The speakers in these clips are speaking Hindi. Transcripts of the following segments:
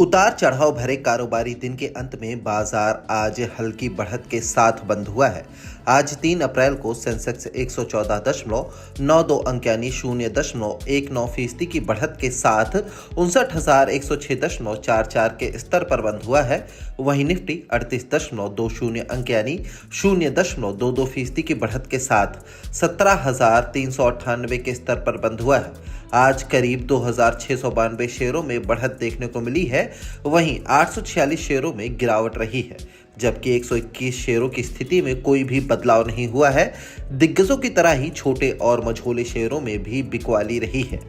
उतार चढ़ाव भरे कारोबारी दिन के अंत में बाजार आज हल्की बढ़त के साथ बंद हुआ है। आज 3 अप्रैल को सेंसेक्स 114.92 अंक यानी 0.19% की बढ़त के साथ 59,106.44 के स्तर पर बंद हुआ है। वहीं निफ्टी 38.20 अंक यानी 0.22% की बढ़त के साथ 17,398 के स्तर पर बंद हुआ है। आज करीब 2,692 शेयरों में बढ़त देखने को मिली है। वहीं 846 शेयरों में गिरावट रही है, जबकि 121 शेयरों की स्थिति में कोई भी बदलाव नहीं हुआ है। दिग्गजों की तरह ही छोटे और मझोले शेयरों में भी बिकवाली रही है।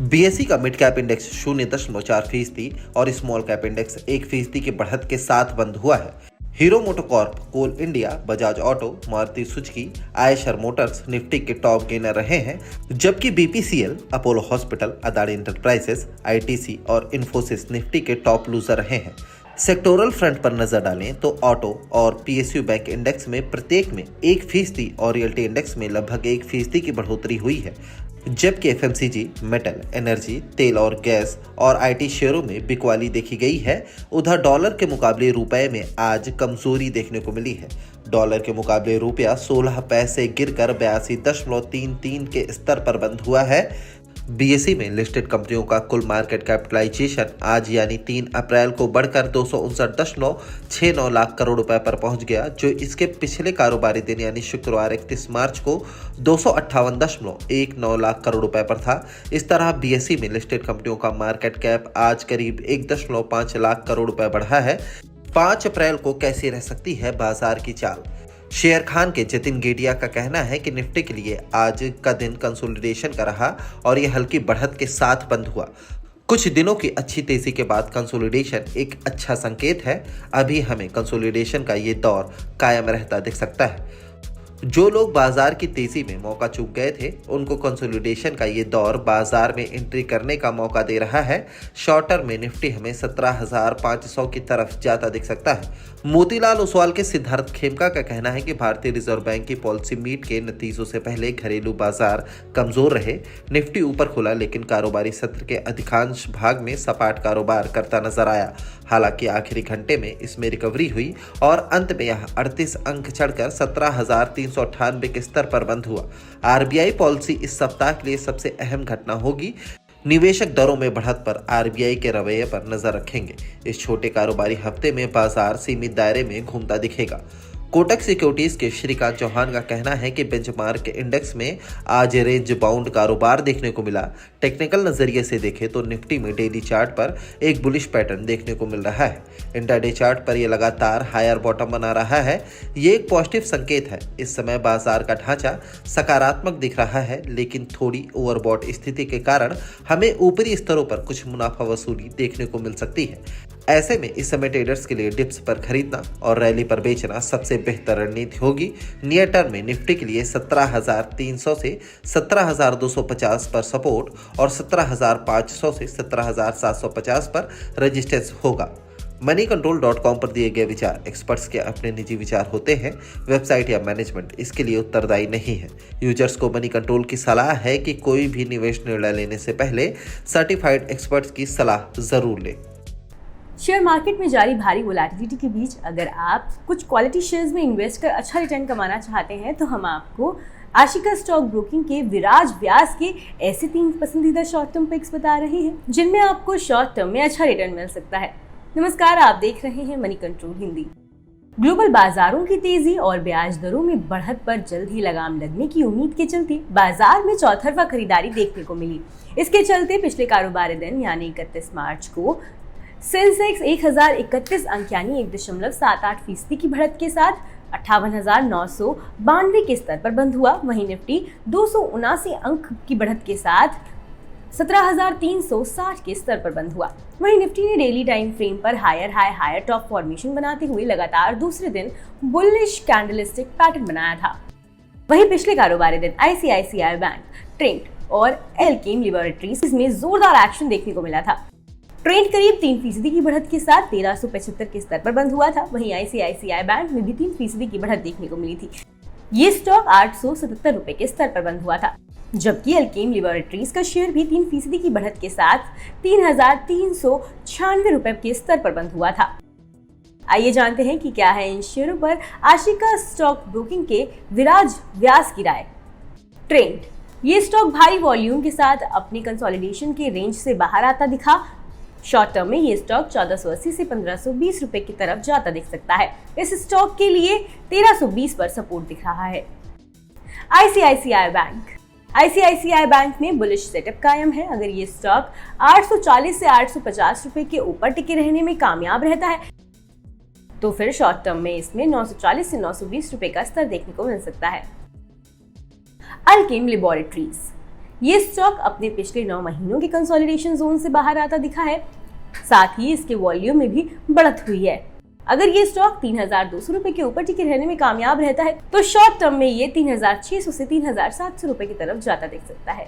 बीएसई का मिड कैप इंडेक्स 0.4% और स्मॉल कैप इंडेक्स 1% की बढ़त के साथ बंद हुआ है। हीरो मोटोकॉर्प, कोल इंडिया, बजाज ऑटो, मारुति सुजुकी, आयशर मोटर्स निफ्टी के टॉप गेनर रहे हैं, जबकि बीपीसीएल, अपोलो हॉस्पिटल, अदानी एंटरप्राइजेस, आईटीसी और इन्फोसिस निफ्टी के टॉप लूजर रहे हैं। सेक्टोरल फ्रंट पर नजर डालें तो ऑटो और पीएसयू बैंक इंडेक्स में प्रत्येक में 1% और रियल्टी इंडेक्स में लगभग 1% की बढ़ोतरी हुई है, जबकि एफएमसीजी, मेटल, एनर्जी, तेल और गैस और आईटी शेयरों में बिकवाली देखी गई है। उधर डॉलर के मुकाबले रुपए में आज कमजोरी देखने को मिली है। डॉलर के मुकाबले रुपया 16 पैसे गिरकर 82.33 के स्तर पर बंद हुआ है। बीएसई में लिस्टेड कंपनियों का कुल मार्केट कैपिटलाइजेशन आज यानी 3 अप्रैल को बढ़कर 259.69 लाख करोड़ रुपए पर पहुंच गया, जो इसके पिछले कारोबारी दिन यानी शुक्रवार 31 मार्च को 258.19 लाख करोड़ रुपए पर था। इस तरह बीएसई में लिस्टेड कंपनियों का मार्केट कैप आज करीब 1.5 लाख करोड़ रुपए बढ़ा है। 5 अप्रैल को कैसी रह सकती है बाजार की चाल? शेयर खान के जतिन गेडिया का कहना है कि निफ्टी के लिए आज का दिन कंसोलिडेशन का रहा और यह हल्की बढ़त के साथ बंद हुआ। कुछ दिनों की अच्छी तेजी के बाद कंसोलिडेशन एक अच्छा संकेत है। अभी हमें कंसोलिडेशन का ये दौर कायम रहता दिख सकता है। जो लोग बाजार की तेजी में मौका चूक गए थे, उनको कंसोलिडेशन का ये दौर बाजार में एंट्री करने का मौका दे रहा है। शॉर्ट टर्म में निफ्टी हमें 17,500 की तरफ जाता दिख सकता है। मोतीलाल ओसवाल के सिद्धार्थ खेमका का कहना है कि भारतीय रिजर्व बैंक की पॉलिसी मीट के नतीजों से पहले घरेलू बाजार कमजोर रहे। निफ्टी ऊपर खुला, लेकिन कारोबारी सत्र के अधिकांश भाग में सपाट कारोबार करता नजर आया। हालांकि आखिरी घंटे में इसमें रिकवरी हुई और अंत में यह 38 अंक चढ़कर 17,398 के स्तर पर बंद हुआ। आरबीआई पॉलिसी इस सप्ताह के लिए सबसे अहम घटना होगी। निवेशक दरों में बढ़त पर आरबीआई के रवैये पर नजर रखेंगे। इस छोटे कारोबारी हफ्ते में बाजार सीमित दायरे में घूमता दिखेगा। कोटक सिक्योरिटीज के श्रीकांत चौहान का कहना है कि बेंचमार्क इंडेक्स में आज रेंज बाउंड कारोबार देखने को मिला। टेक्निकल नजरिए से देखें तो निफ्टी में डेली चार्ट पर एक बुलिश पैटर्न देखने को मिल रहा है। इंट्राडे चार्ट पर यह लगातार हायर बॉटम बना रहा है। ये एक पॉजिटिव संकेत है। इस समय बाजार का ढांचा सकारात्मक दिख रहा है, लेकिन थोड़ी ओवरबॉट स्थिति के कारण हमें ऊपरी स्तरों पर कुछ मुनाफा वसूली देखने को मिल सकती है। ऐसे में इस समय ट्रेडर्स के लिए डिप्स पर खरीदना और रैली पर बेचना सबसे बेहतर रणनीति होगी। नियर टर्म में निफ्टी के लिए 17,300 से 17,250 पर सपोर्ट और 17,500 से 17,750 पर रेजिस्टेंस होगा। moneycontrol.com पर दिए गए विचार एक्सपर्ट्स के अपने निजी विचार होते हैं। वेबसाइट या मैनेजमेंट इसके लिए उत्तरदायी नहीं है। यूजर्स को मनी कंट्रोल की सलाह है कि कोई भी निवेश निर्णय लेने से पहले सर्टिफाइड एक्सपर्ट्स की सलाह जरूर लें। शेयर मार्केट में जारी भारी वोलेटिलिटी के बीच अगर आप कुछ क्वालिटी शेयर्स में इन्वेस्ट कर अच्छा रिटर्न कमाना चाहते हैं, तो हम आपको आशिका स्टॉक ब्रोकिंग के विराज व्यास के ऐसे 3 पसंदीदा शॉर्ट टर्म पिक्स बता रहे हैं जिनमें आपको शॉर्ट टर्म में अच्छा रिटर्न मिल सकता है। नमस्कार, आप देख रहे हैं मनी कंट्रोल हिंदी। ग्लोबल बाजारों की तेजी और ब्याज दरों में बढ़त पर जल्द ही लगाम लगने की उम्मीद के चलते बाजार में चौतरफा खरीदारी देखने को मिली। इसके चलते पिछले कारोबारी दिन यानी 31 मार्च को सेंसेक्स 1031 अंक यानी 1.78% की बढ़त के साथ 58,992 के स्तर पर बंद हुआ। वहीं निफ्टी 279 अंक की बढ़त के साथ 17,360 के स्तर पर बंद हुआ। वहीं निफ्टी ने डेली टाइम फ्रेम पर higher high higher top formation बनाते हुए लगातार दूसरे दिन बुलिश कैंडलस्टिक पैटर्न बनाया था। वहीं पिछले कारोबारी दिन आईसीआईसीआई बैंक, ट्रेंट और एल्केम लैबोरेटरीज में जोरदार एक्शन देखने को मिला था। ट्रेंड करीब 3% की बढ़त के साथ 1375 के स्तर पर बंद हुआ था। वहीं आईसीआईसीआई बैंक में भी 3% की बढ़त देखने को मिली थी। ये स्टॉक 877 रुपए के स्तर पर बंद हुआ था, जबकि एल्केम लैबोरेटरीज का शेयर भी 3% की बढ़त के साथ 3,306 ₹96 के स्तर पर बंद हुआ था। आइए जानते हैं कि क्या है इन शेयरों पर आशिका स्टॉक ब्रोकिंग के विराज व्यास की राय। ट्रेंड, ये स्टॉक भारी वॉल्यूम के साथ अपने कंसोलिडेशन के रेंज से बाहर आता दिखा। शॉर्ट टर्म में ये स्टॉक 1480 से 1520 रुपए की तरफ जाता दिख सकता है। इस स्टॉक के लिए 1320 पर सपोर्ट दिख रहा है। आईसीआईसीआई बैंक में बुलिश सेटअप कायम है। अगर ये स्टॉक 840 से 850 रुपए के ऊपर टिके रहने में कामयाब रहता है तो फिर शॉर्ट टर्म में इसमें 940 से 920 रुपए का स्तर देखने को मिल सकता है। अल्केम लैबोरेटरीज, ये स्टॉक अपने पिछले 9 महीनों के कंसोलिडेशन जोन से बाहर आता दिखा है। साथ ही इसके वॉल्यूम में भी बढ़त हुई है। अगर ये स्टॉक 3200 रुपए के ऊपर टिके रहने में कामयाब रहता है तो शॉर्ट टर्म में ये 3600 से 3700 रुपए की तरफ जाता दिख सकता है।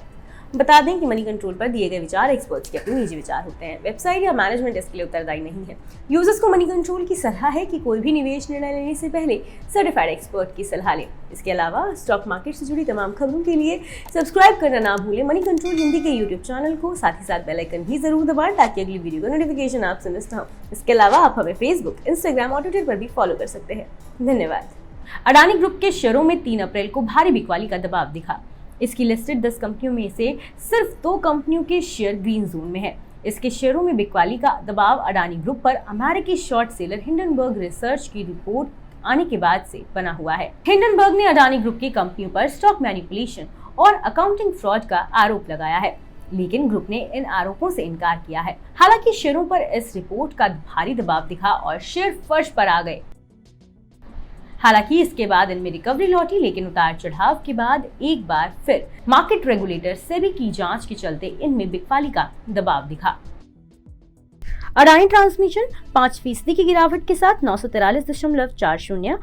बता दें कि मनी कंट्रोल पर दिए गए विचार एक्सपर्ट्स के अपने निजी विचार होते हैं। वेबसाइट या मैनेजमेंट इसके लिए उत्तरदायी नहीं है। यूजर्स को मनी कंट्रोल की सलाह है कि कोई भी निवेश निर्णय लेने से पहले सर्टिफाइड एक्सपर्ट की सलाह लें। इसके अलावा स्टॉक मार्केट से जुड़ी तमाम खबरों के लिए सब्सक्राइब करना ना भूलें मनी कंट्रोल हिंदी के यूट्यूब चैनल को। साथ ही साथ बेल आइकन भी जरूर दबाएं ताकि अगली वीडियो का नोटिफिकेशन आपसे मिस ना हो। इसके अलावा आप हमें फेसबुक, इंस्टाग्राम और ट्विटर पर भी फॉलो कर सकते हैं। धन्यवाद। अडानी ग्रुप के शेयरों में 3 अप्रैल को भारी बिकवाली का दबाव दिखा। इसकी लिस्टेड 10 कंपनियों में से सिर्फ 2 कंपनियों के शेयर ग्रीन जोन में है। इसके शेयरों में बिकवाली का दबाव अडानी ग्रुप पर अमेरिकी शॉर्ट सेलर हिंडनबर्ग रिसर्च की रिपोर्ट आने के बाद से बना हुआ है। हिंडनबर्ग ने अडानी ग्रुप की कंपनियों पर स्टॉक मैनिपुलेशन और अकाउंटिंग फ्रॉड का आरोप लगाया है, लेकिन ग्रुप ने इन आरोपों से इनकार किया है। हालांकि शेयरों पर इस रिपोर्ट का भारी दबाव दिखा और शेयर फर्श पर आ गए। हालांकि इसके बाद इनमें रिकवरी लौटी, लेकिन उतार चढ़ाव के बाद एक बार फिर मार्केट रेगुलेटर सेबी की जांच के चलते इनमें बिकवाली का दबाव दिखा। अडानी ट्रांसमिशन 5% की गिरावट के साथ 943.40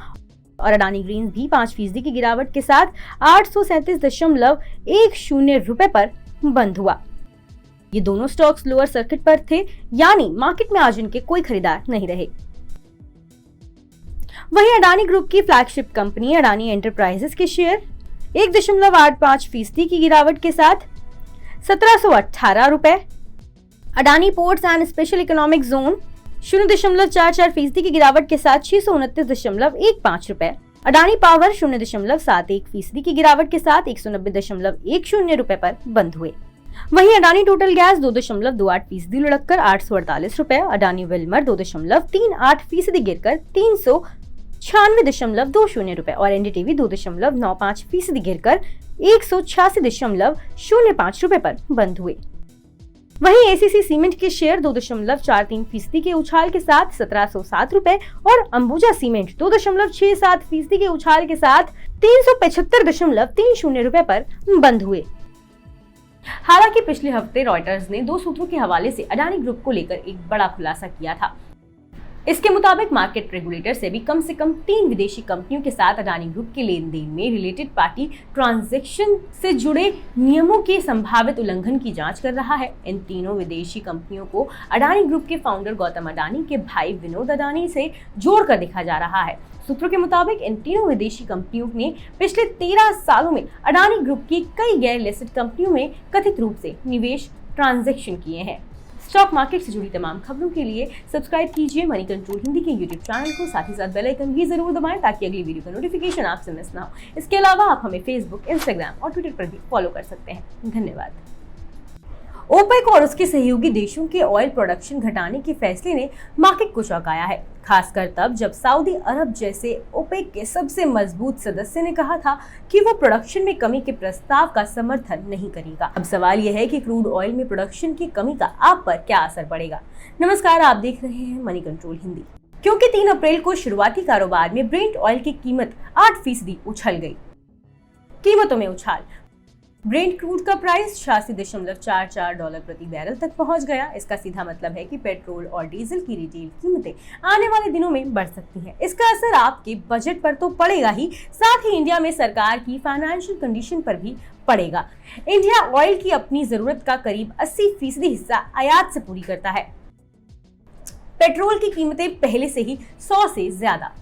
और अडानी ग्रीन्स भी 5% की गिरावट के साथ 837.10 रुपए पर बंद हुआ। ये दोनों स्टॉक्स लोअर सर्किट पर थे, यानी मार्केट में आज इनके कोई खरीदार नहीं रहे। वहीं अडानी ग्रुप की फ्लैगशिप कंपनी अडानी एंटरप्राइजेस के शेयर 1.85% की गिरावट के साथ 1718 रुपए, Adani ports and special economic zone 0.44% की गिरावट के साथ 629.15 रुपए, अडानी पावर 0.71% की गिरावट के साथ 190.10 रुपए पर बंद हुए। वहीं अडानी टोटल गैस 2.28% लुढ़ककर 848 रुपए, अडानी विल्मर 2.38% गिरकर 396.20 रुपए और एनडीटीवी 2.95% गिरकर 186.05 रुपए पर बंद हुए। वहीं एसीसी सीमेंट के शेयर 2.43% के उछाल के साथ 1707 रुपए और अंबुजा सीमेंट 2.67% के उछाल के साथ 375.30 रुपए पर बंद हुए। हालांकि पिछले हफ्ते रॉयटर्स ने 2 सूत्रों के हवाले से अडानी ग्रुप को लेकर एक बड़ा खुलासा किया था। इसके मुताबिक मार्केट रेगुलेटर से कम 3 विदेशी कंपनियों के साथ अडानी ग्रुप के लेन देन में रिलेटेड पार्टी ट्रांजैक्शन से जुड़े नियमों के संभावित उल्लंघन की जांच कर रहा है। इन तीनों विदेशी कंपनियों को अडानी ग्रुप के फाउंडर गौतम अडानी के भाई विनोद अडानी से जोड़कर देखा जा रहा है। सूत्रों के मुताबिक इन तीनों विदेशी कंपनियों ने पिछले 13 सालों में अडानी ग्रुप की कई गैर लिस्टेड कंपनियों में कथित रूप से निवेश ट्रांजैक्शन किए हैं। स्टॉक मार्केट से जुड़ी तमाम खबरों के लिए सब्सक्राइब कीजिए मनी कंट्रोल हिंदी के यूट्यूब चैनल को। साथ ही साथ बेल आइकन भी जरूर दबाएं ताकि अगली वीडियो का नोटिफिकेशन आपसे मिस ना हो। इसके अलावा आप हमें फेसबुक, इंस्टाग्राम और ट्विटर पर भी फॉलो कर सकते हैं। धन्यवाद। ओपेक और उसके सहयोगी देशों के ऑयल प्रोडक्शन घटाने के फैसले ने मार्केट को चौंकाया है, खासकर तब जब सऊदी अरब जैसे ओपेक के सबसे मजबूत सदस्य ने कहा था कि वो प्रोडक्शन में कमी के प्रस्ताव का समर्थन नहीं करेगा। अब सवाल यह है कि क्रूड ऑयल में प्रोडक्शन की कमी का आप पर क्या असर पड़ेगा। नमस्कार, आप देख रहे हैं मनी कंट्रोल हिंदी। क्योंकि 3 अप्रैल को शुरुआती कारोबार में ब्रेंट ऑयल की कीमत 8% उछल गई। कीमतों में उछाल। ब्रेंट क्रूड का प्राइस $86.44 प्रति बैरल तक पहुंच गया। इसका सीधा मतलब है कि पेट्रोल और डीजल की रिटेल कीमतें आने वाले दिनों में बढ़ सकती हैं। इसका असर आपके बजट पर तो पड़ेगा ही, साथ ही इंडिया में सरकार की फाइनेंशियल कंडीशन पर भी पड़ेगा। इंडिया ऑयल की अपनी जरूरत का करीब 80% हिस्सा आयात से पूरी करता है। पेट्रोल की कीमतें पहले से ही 100 से ज्यादा।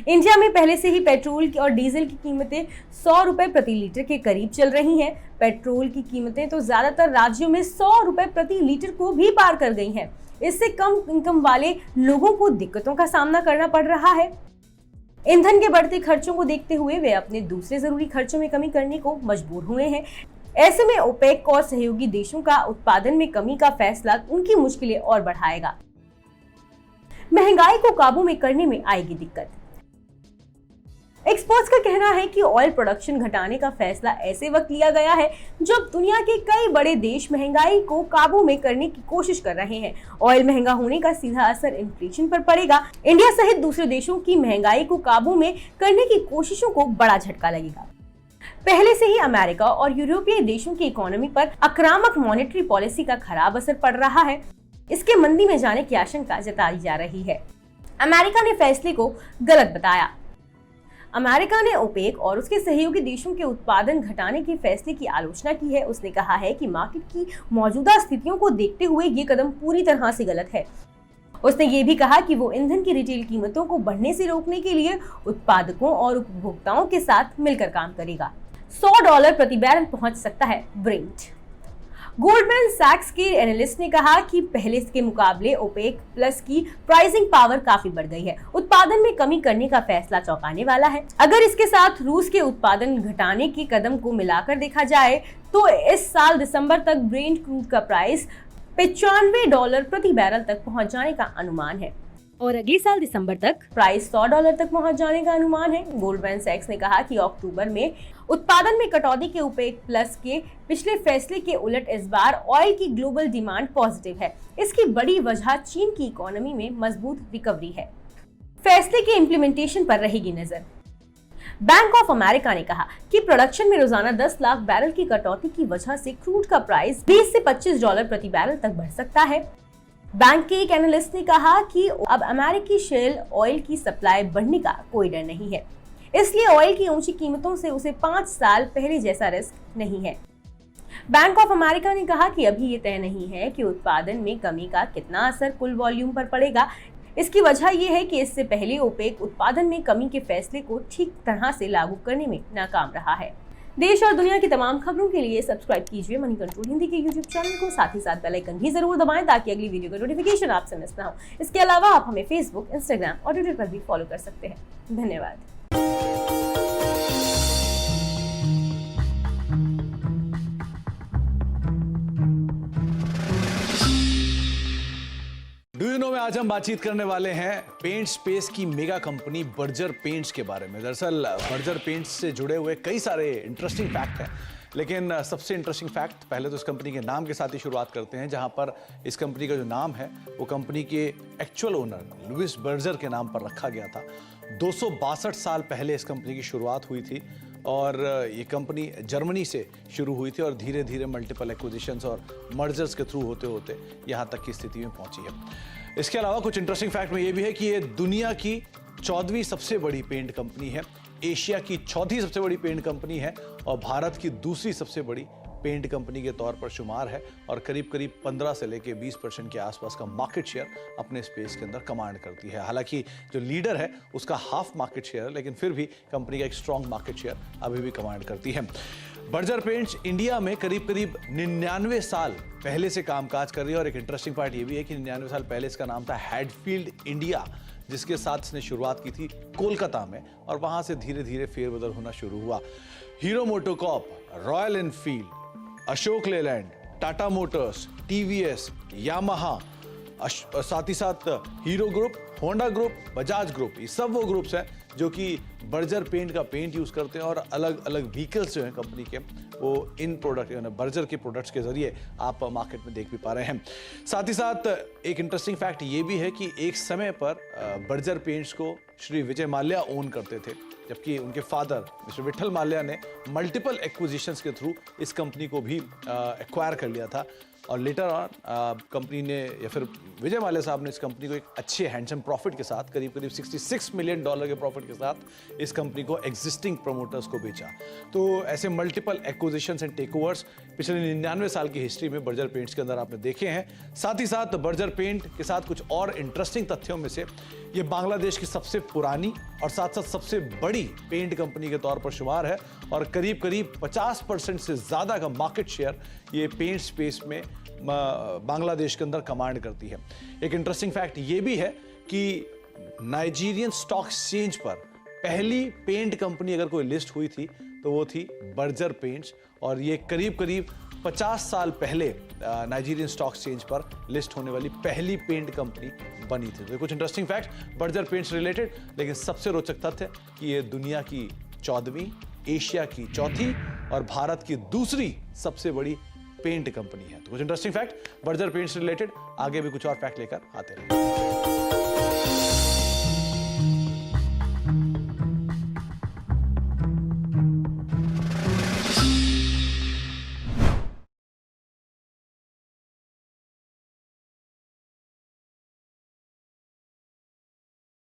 इंडिया में पहले से ही पेट्रोल और डीजल की कीमतें 100 रुपए प्रति लीटर के करीब चल रही हैं। पेट्रोल की कीमतें तो ज्यादातर राज्यों में 100 रुपए प्रति लीटर को भी पार कर गई हैं। इससे कम इनकम वाले लोगों को दिक्कतों का सामना करना पड़ रहा है। ईंधन के बढ़ते खर्चों को देखते हुए वे अपने दूसरे जरूरी खर्चों में कमी करने को मजबूर हुए हैं। ऐसे में ओपेक और सहयोगी देशों का उत्पादन में कमी का फैसला उनकी मुश्किलें और बढ़ाएगा। महंगाई को काबू में करने में आएगी दिक्कत। एक्सपर्ट्स का कहना है कि ऑयल प्रोडक्शन घटाने का फैसला ऐसे वक्त लिया गया है जब दुनिया के कई बड़े देश महंगाई को काबू में करने की कोशिश कर रहे हैं। ऑयल महंगा होने का सीधा असर इन्फ्लेशन पर पड़ेगा। इंडिया सहित दूसरे देशों की महंगाई को काबू में करने की कोशिशों को बड़ा झटका लगेगा। पहले से ही अमेरिका और यूरोपीय देशों की इकोनॉमी पर आक्रामक मॉनेटरी पॉलिसी का खराब असर पड़ रहा है। इसके मंदी में जाने की आशंका जताई जा रही है। अमेरिका ने फैसले को गलत बताया। अमेरिका ने ओपेक और उसके सहयोगी देशों के उत्पादन घटाने के फैसले की आलोचना की है। उसने कहा है कि मार्केट की मौजूदा स्थितियों को देखते हुए ये कदम पूरी तरह से गलत है। उसने ये भी कहा कि वो ईंधन की रिटेल कीमतों को बढ़ने से रोकने के लिए उत्पादकों और उपभोक्ताओं के साथ मिलकर काम करेगा। $100 प्रति बैरल पहुंच सकता है ब्रेंट। गोल्डमैन सैक्स के एनालिस्ट ने कहा कि पहले के मुकाबले ओपेक प्लस की प्राइसिंग पावर काफी बढ़ गई है। उत्पादन में कमी करने का फैसला चौंकाने वाला है। अगर इसके साथ रूस के उत्पादन घटाने के कदम को मिलाकर देखा जाए तो इस साल दिसंबर तक ब्रेंट क्रूड का प्राइस $95 प्रति बैरल तक पहुंच जाने का अनुमान है और अगले साल दिसंबर तक प्राइस $100 तक पहुंच जाने का अनुमान है। गोल्डमैन सैक्स ने कहा कि अक्टूबर में उत्पादन में कटौती के ओपेक प्लस के पिछले फैसले के उलट इस बार ऑयल की ग्लोबल डिमांड पॉजिटिव है। इसकी बड़ी वजह चीन की इकोनॉमी में मजबूत रिकवरी है। फैसले के इम्प्लीमेंटेशन पर रहेगी नजर। बैंक ऑफ अमेरिका ने कहा कि प्रोडक्शन में रोजाना 10 लाख बैरल की कटौती की वजह से क्रूड का प्राइस $20 से $25 प्रति बैरल तक बढ़ सकता है। बैंक के एक एनालिस्ट ने कहा कि अब अमेरिकी शेल ऑयल की सप्लाई बढ़ने का कोई डर नहीं है, इसलिए ऑयल की ऊंची कीमतों से उसे 5 साल पहले जैसा रिस्क नहीं है। बैंक ऑफ अमेरिका ने कहा कि अभी ये तय नहीं है कि उत्पादन में कमी का कितना असर कुल वॉल्यूम पर पड़ेगा। इसकी वजह यह है कि इससे पहले ओपेक उत्पादन में कमी के फैसले को ठीक तरह से लागू करने में नाकाम रहा है। देश और दुनिया की तमाम खबरों के लिए सब्सक्राइब कीजिए मनी कंट्रोल हिंदी के यूट्यूब चैनल को। साथ ही साथ बेल आइकन भी जरूर दबाएं ताकि अगली वीडियो का नोटिफिकेशन आपसे मिस ना हो। इसके अलावा आप हमें फेसबुक, इंस्टाग्राम और ट्विटर पर भी फॉलो कर सकते हैं। धन्यवाद। डू यू नो में आज हम बातचीत करने वाले हैं पेंट स्पेस की मेगा कंपनी बर्जर पेंट्स के बारे में। दरअसल बर्जर पेंट्स से जुड़े हुए कई सारे इंटरेस्टिंग फैक्ट हैं, लेकिन सबसे इंटरेस्टिंग फैक्ट पहले तो इस कंपनी के नाम के साथ ही शुरुआत करते हैं, जहां पर इस कंपनी का जो नाम है वो कंपनी के एक्चुअल ओनर लुइस बर्जर के नाम पर रखा गया था। 262 साल पहले इस कंपनी की शुरुआत हुई थी और ये कंपनी जर्मनी से शुरू हुई थी और धीरे धीरे मल्टीपल एक्विजिशंस और मर्जर्स के थ्रू होते होते यहाँ तक की स्थिति में पहुंची है। इसके अलावा कुछ इंटरेस्टिंग फैक्ट में ये भी है कि ये दुनिया की 14वीं सबसे बड़ी पेंट कंपनी है, एशिया की 4थी सबसे बड़ी पेंट कंपनी है और भारत की दूसरी सबसे बड़ी पेंट कंपनी के तौर पर शुमार है और करीब करीब 15 से लेके 20% के आसपास का मार्केट शेयर अपने स्पेस के अंदर कमांड करती है। हालांकि जो लीडर है उसका हाफ मार्केट शेयर है, लेकिन फिर भी कंपनी का एक स्ट्रॉन्ग मार्केट शेयर अभी भी कमांड करती है। बर्जर पेंट्स इंडिया में करीब करीब 99 साल पहले से कामकाज कर रही है और एक इंटरेस्टिंग पार्ट ये भी है कि 99 साल पहले इसका नाम था हैडफील्ड इंडिया, जिसके साथ इसने शुरुआत की थी कोलकाता में और वहां से धीरे धीरे फेरबदल होना शुरू हुआ। Hero MotoCorp, royal Enfield, Ashok Leyland, Tata Motors, TVS, Yamaha, साथ ही साथ hero group, Honda group, Bajaj group, ये सब वो ग्रुप्स हैं जो कि बर्जर पेंट का पेंट यूज करते हैं और अलग अलग व्हीकल्स जो हैं कंपनी के वो इन प्रोडक्ट यानी बर्जर के प्रोडक्ट्स के जरिए आप मार्केट में देख भी पा रहे हैं। साथ ही साथ एक इंटरेस्टिंग फैक्ट ये भी है कि एक समय पर बर्जर पेंट्स को श्री विजय माल्या ओन करते थे, जबकि उनके फादर मिस्टर विठल माल्या ने मल्टीपल एक्विजिशंस के थ्रू इस कंपनी को भी एक्वायर कर लिया था और लेटर ऑन कंपनी ने या फिर विजय माल्या साहब ने इस कंपनी को एक अच्छे हैंडसम प्रॉफिट के साथ करीब करीब $66 मिलियन के प्रॉफिट के साथ इस कंपनी को एग्जिस्टिंग प्रमोटर्स को बेचा। तो ऐसे मल्टीपल एक्विजिशंस एंड टेकओवर्स पिछले 99 साल की हिस्ट्री में बर्जर पेंट्स के अंदर आपने देखे हैं। साथ ही साथ बर्जर पेंट के साथ कुछ और इंटरेस्टिंग तथ्यों में से ये बांग्लादेश की सबसे पुरानी और साथ साथ सबसे बड़ी पेंट कंपनी के तौर पर शुमार है और करीब करीब 50% से ज़्यादा का मार्केट शेयर ये पेंट स्पेस में बांग्लादेश के अंदर कमांड करती है। एक इंटरेस्टिंग फैक्ट ये भी है कि नाइजीरियन स्टॉक एक्सचेंज पर पहली पेंट कंपनी अगर कोई लिस्ट हुई थी तो वो थी बर्जर पेंट्स और ये करीब करीब 50 साल पहले नाइजीरियन स्टॉक एक्सचेंज पर लिस्ट होने वाली पहली पेंट कंपनी बनी थी। तो कुछ interesting fact Berger paints related, लेकिन सबसे रोचक तथ्य कि ये दुनिया की 14वीं, एशिया की 4थी और भारत की दूसरी सबसे बड़ी पेंट कंपनी है। तो कुछ interesting fact Berger paints related, आगे भी कुछ और फैक्ट लेकर आते रहेंगे।